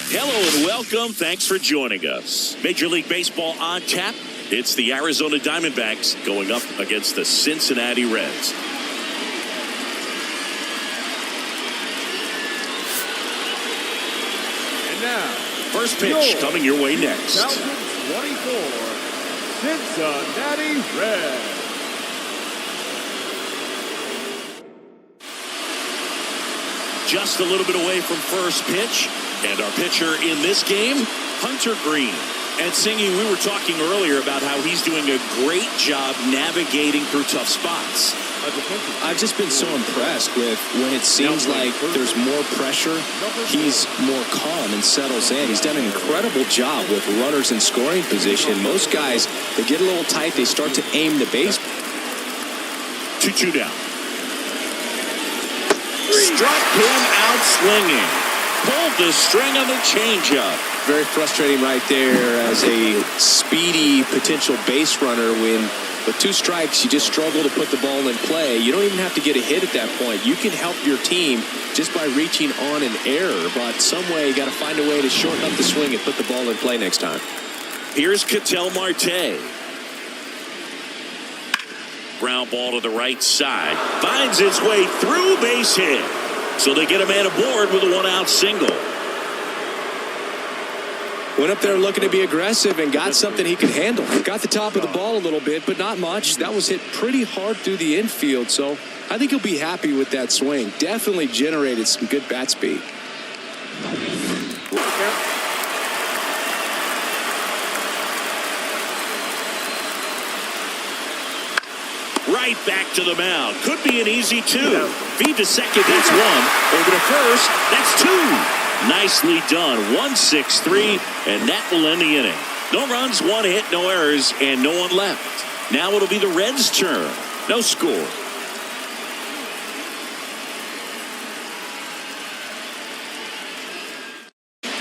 Hello and welcome. Thanks for joining us. Major League Baseball on tap. It's the Arizona Diamondbacks going up against the Cincinnati Reds. And now, first pitch coming your way next. 2024 Cincinnati Reds. Just a little bit away from first pitch. And our pitcher in this game, Hunter Green. And Singy, we were talking earlier about how he's doing a great job navigating through tough spots. I've just been so impressed with when it seems like there's more pressure, he's more calm and settles in. He's done an incredible job with runners in scoring position. Most guys, they get a little tight, they start to aim the base. 2-2 down. Struck him out swinging. Pulled the string on the changeup. Very frustrating right there as a speedy potential base runner when with 2 strikes you just struggle to put the ball in play. You don't even have to get a hit at that point. You can help your team just by reaching on an error, but some way you got to find a way to shorten up the swing and put the ball in play next time. Here's Ketel Marte. Ground ball to the right side. Finds its way through, base hit. So they get a man aboard with a 1-out single. Went up there looking to be aggressive and got something he could handle. Got the top of the ball a little bit, but not much. That was hit pretty hard through the infield, so I think he'll be happy with that swing. Definitely generated some good bat speed. Right back to the mound. Could be an easy 2. Feed to second, that's 1. Over to first, that's 2. Nicely done. 1-6-3, and that will end the inning. No runs, 1 hit, no errors, and no one left. Now it'll be the Reds' turn. No score.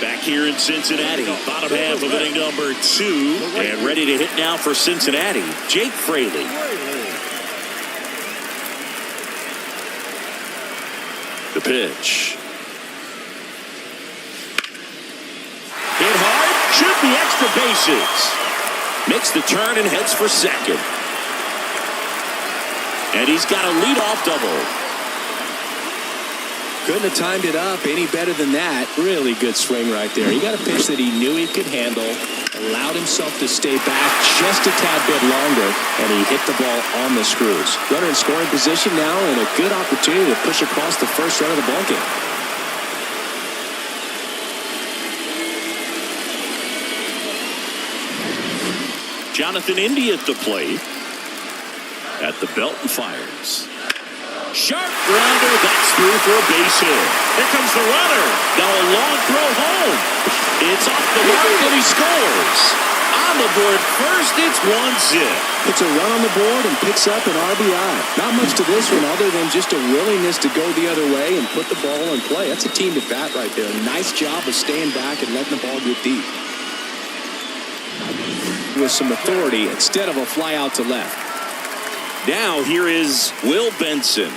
Back here in Cincinnati, bottom half of inning number 2, and ready to hit now for Cincinnati, Jake Fraley. The pitch. Hit hard, should be extra bases. Makes the turn and heads for second. And he's got a leadoff double. Couldn't have timed it up any better than that. Really good swing right there. He got a pitch that he knew he could handle, allowed himself to stay back just a tad bit longer, and he hit the ball on the screws. Runner in scoring position now and a good opportunity to push across the first run of the ballgame. Jonathan India at the plate. At the belt and fires. Sharp grounder, that's through for a base hit. Here comes the runner. Now a long throw home. It's off the mark and he scores. On the board first, it's 1-zip. Puts a run on the board and picks up an RBI. Not much to this one other than just a willingness to go the other way and put the ball in play. That's a team at bat right there. Nice job of staying back and letting the ball get deep. With some authority instead of a fly out to left. Now here is Will Benson.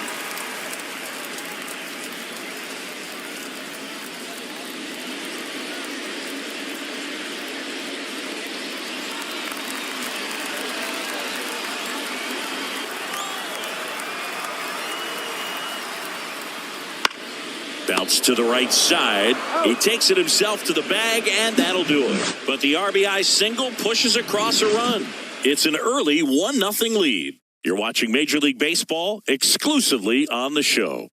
Bounce to the right side. He takes it himself to the bag, and that'll do it. But the RBI single pushes across a run. It's an early 1-0 lead. You're watching Major League Baseball exclusively on the show.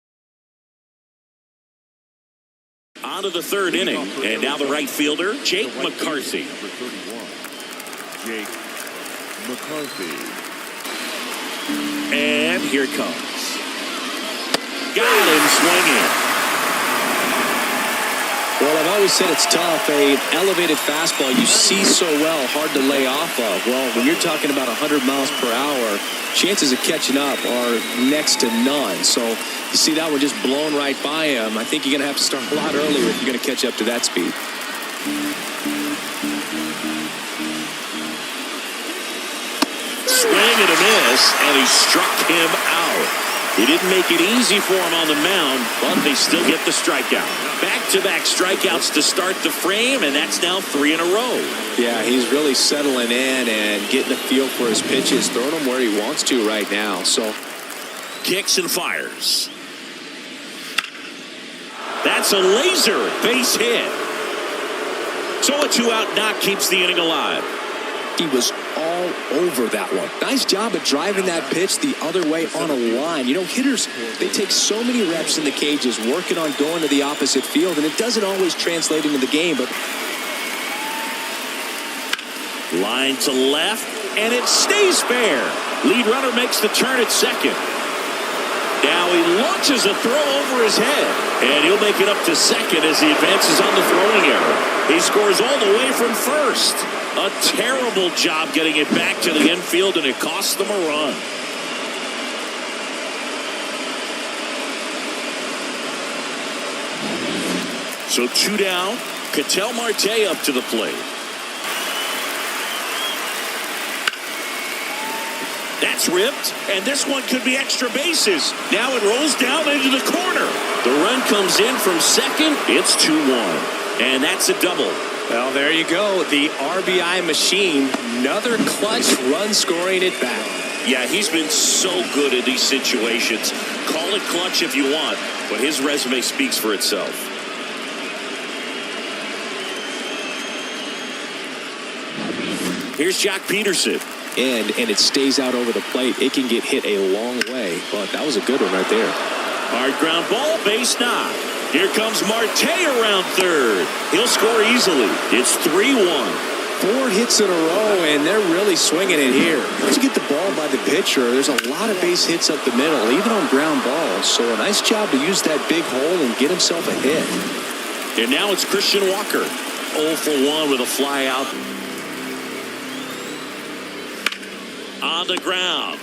On to the third inning, and now the right fielder, Jake McCarthy. Number 31, Jake McCarthy. And here it comes. Got him swinging. Well, I've always said it's tough. An elevated fastball you see so well, hard to lay off of. Well, when you're talking about 100 miles per hour, chances of catching up are next to none. So you see that one just blown right by him. I think you're going to have to start a lot earlier if you're going to catch up to that speed. Swing and a miss, and he struck him out. He didn't make it easy for him on the mound, but they still get the strikeout. Back Back-to-back strikeouts to start the frame, and that's now 3 in a row. Yeah, he's really settling in and getting a feel for his pitches, throwing them where he wants to right now. So kicks and fires. That's a laser base hit. So a 2-out knock keeps the inning alive. he was all over that one. Nice job of driving that pitch the other way on a line. You know, hitters, they take so many reps in the cages working on going to the opposite field, and it doesn't always translate into the game. But line to left, and it stays fair. Lead runner makes the turn at second. Now he launches a throw over his head, and he'll make it up to second as he advances on the throwing error. He scores all the way from first. A terrible job getting it back to the infield, and it costs them a run. So 2 down. Ketel Marte up to the plate. That's ripped, and this one could be extra bases. Now it rolls down into the corner. The run comes in from second. It's 2-1, and that's a double. well, there you go. The RBI machine. Another clutch run scoring at bat. Yeah, he's been so good at these situations. Call it clutch if you want, but his resume speaks for itself. Here's Jock Peterson. And it stays out over the plate. It can get hit a long way, but that was a good one right there. Hard ground ball, base knock. Here comes Marte around third. He'll score easily. It's 3-1. 4 hits in a row, and they're really swinging it here. Once you get the ball by the pitcher, there's a lot of base hits up the middle, even on ground balls. So a nice job to use that big hole and get himself a hit. And now it's Christian Walker. 0 for 1 with a fly out. On the ground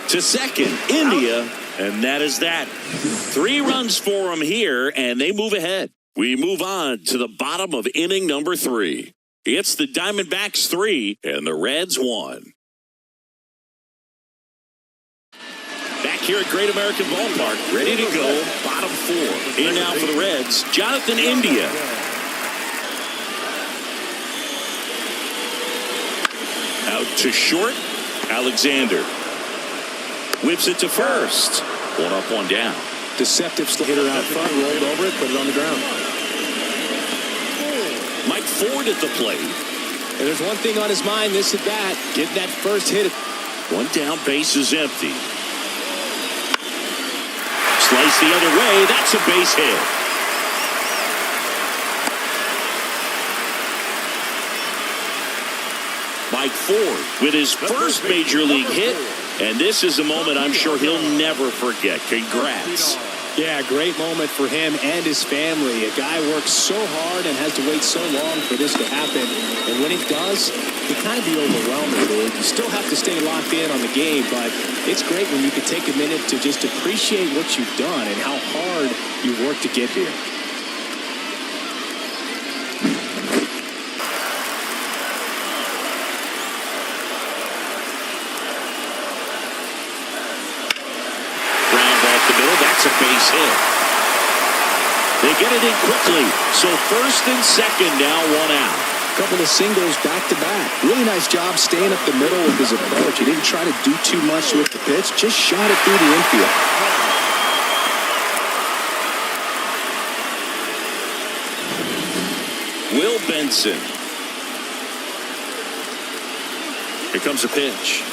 to second, India, and that is that. 3 runs for him here, and they move ahead. We move on to the bottom of inning number 3. It's the Diamondbacks 3 and the Reds 1. Back here at Great American Ballpark, ready to go, bottom 4. In now for the Reds, Jonathan India. Out to short. Alexander whips it to first. 1 up, 1 down. Deceptive hitter out front, rolled over it, put it on the ground. Mike Ford at the plate. And there's one thing on his mind this at bat, getting that first hit. 1 down, base is empty. Slice the other way, that's a base hit. Mike Ford with his first major league hit, and this is a moment I'm sure he'll never forget. Congrats. Yeah, great moment for him and his family. A guy works so hard and has to wait so long for this to happen. And when it does, it kind of be overwhelming, dude. You still have to stay locked in on the game, but it's great when you can take a minute to just appreciate what you've done and how hard you worked to get here. That's a base hit. They get it in quickly. So first and second now, 1 out. Couple of singles back to back. Really nice job staying up the middle with his approach. He didn't try to do too much with the pitch, just shot it through the infield. Will Benson. Here comes a pitch.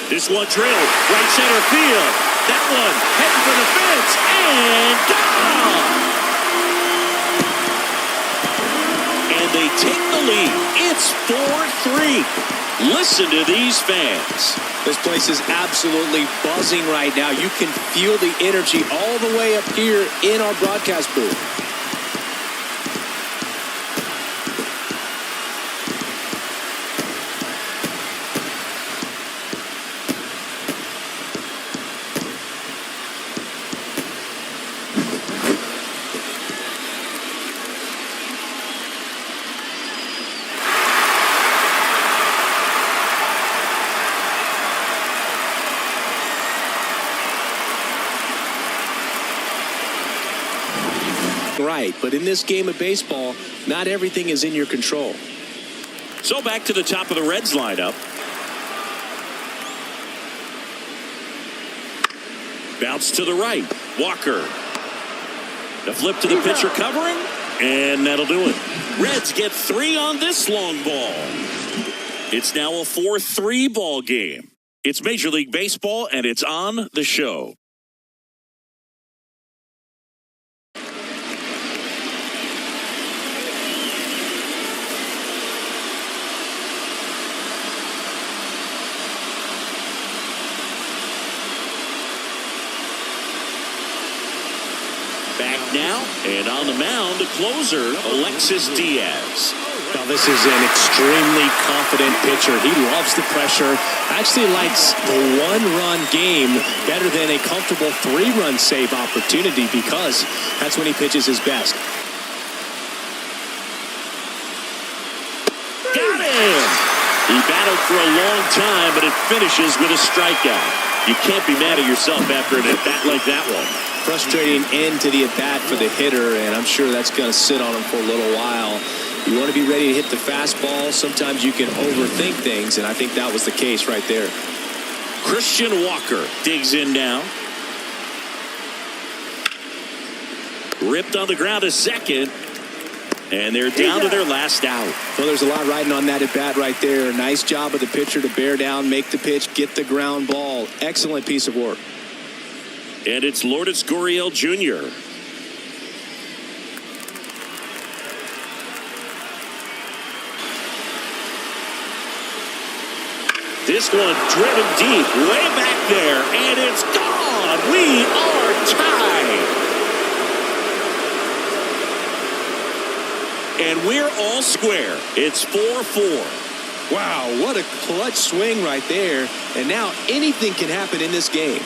This one drilled right center field. That one heading for the fence and gone. And they take the lead. It's 4-3. Listen to these fans. This place is absolutely buzzing right now. You can feel the energy all the way up here in our broadcast booth. right. But in this game of baseball, not everything is in your control. So back to the top of the Reds lineup. Bounce to the right. Walker. The flip to the pitcher covering. And that'll do it. Reds get 3 on this long ball. It's now a 4-3 ball game. It's Major League Baseball, and it's on the show. Back now, and on the mound, the closer, Alexis Diaz. Now, this is an extremely confident pitcher. He loves the pressure. Actually likes the one-run game better than a comfortable 3-run save opportunity because that's when he pitches his best. Got him! He battled for a long time, but it finishes with a strikeout. You can't be mad at yourself after an at-bat like that one. Frustrating end to the at-bat for the hitter, and I'm sure that's going to sit on him for a little while. You want to be ready to hit the fastball. Sometimes you can overthink things, and I think that was the case right there. Christian Walker digs in now. Ripped on the ground to second. And they're down to their last out. Well, there's a lot riding on that at-bat right there. Nice job of the pitcher to bear down, make the pitch, get the ground ball. Excellent piece of work. And it's Lourdes Gurriel Jr. This one driven deep, way back there, and it's gone. We are tied. And we're all square. It's 4-4. Wow, what a clutch swing right there. And now anything can happen in this game.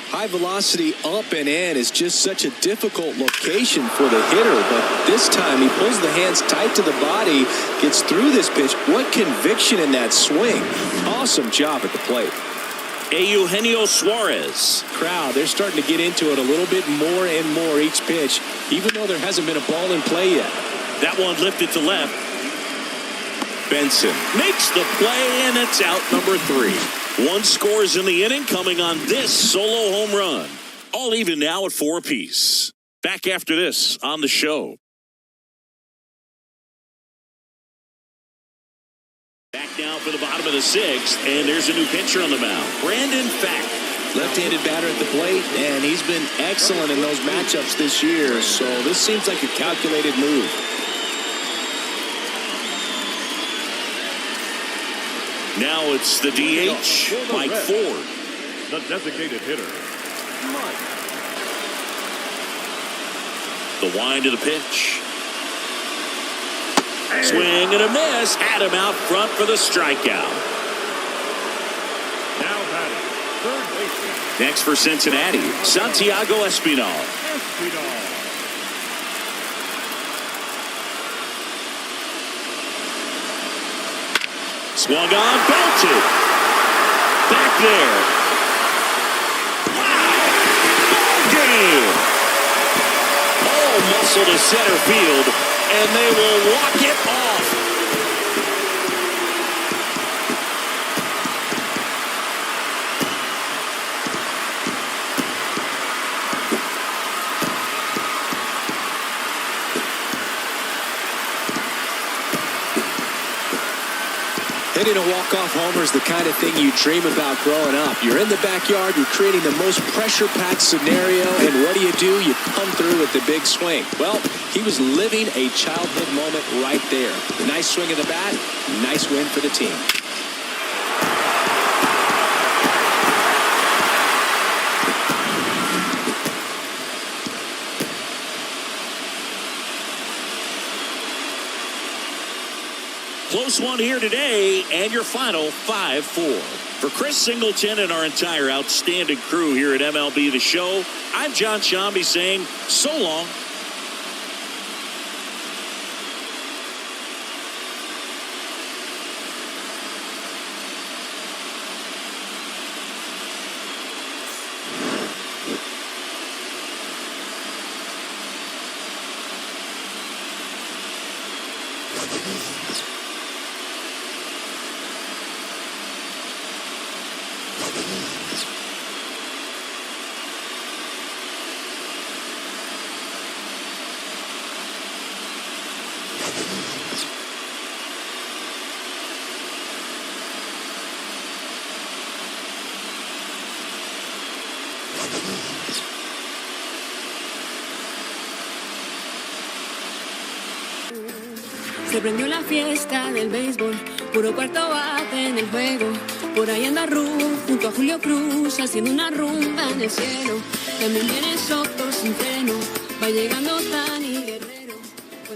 High velocity up and in is just such a difficult location for the hitter, but this time he pulls the hands tight to the body, gets through this pitch. What conviction in that swing. Awesome job at the plate. Eugenio Suarez. Crowd, they're starting to get into it a little bit more and more each pitch, even though there hasn't been a ball in play yet. That one lifted to left. Benson makes the play, and it's out number 3. 1 scores in the inning, coming on this solo home run. All even now at 4 apiece. Back after this on the show. Back now for the bottom of the 6th, and there's a new pitcher on the mound. Brandon Fack. Left-handed batter at the plate, and he's been excellent in those matchups this year, so this seems like a calculated move. Now it's the DH, Mike Ford. The designated hitter, Mike. The wind of the pitch. Swing and a miss. Had him out front for the strikeout. Now batting, third baseman. Next for Cincinnati, Santiago Espinal. Swung on, belted. Back there. Wow! Ball game! All muscle to center field, and they will walk it off. Hitting a walk-off homer is the kind of thing you dream about growing up. You're in the backyard, you're creating the most pressure-packed scenario, and what do? You come through with the big swing. Well, he was living a childhood moment right there. Nice swing of the bat, nice win for the team. Close one here today, and your final 5-4. For Chris Singleton and our entire outstanding crew here at MLB The Show, I'm John Shambi saying so long. Se prendió la fiesta del béisbol, puro cuarto bate en el juego. Por ahí anda Ruth junto a Julio Cruz, haciendo una rumba en el cielo. También viene Soto sin freno, va llegando Tani.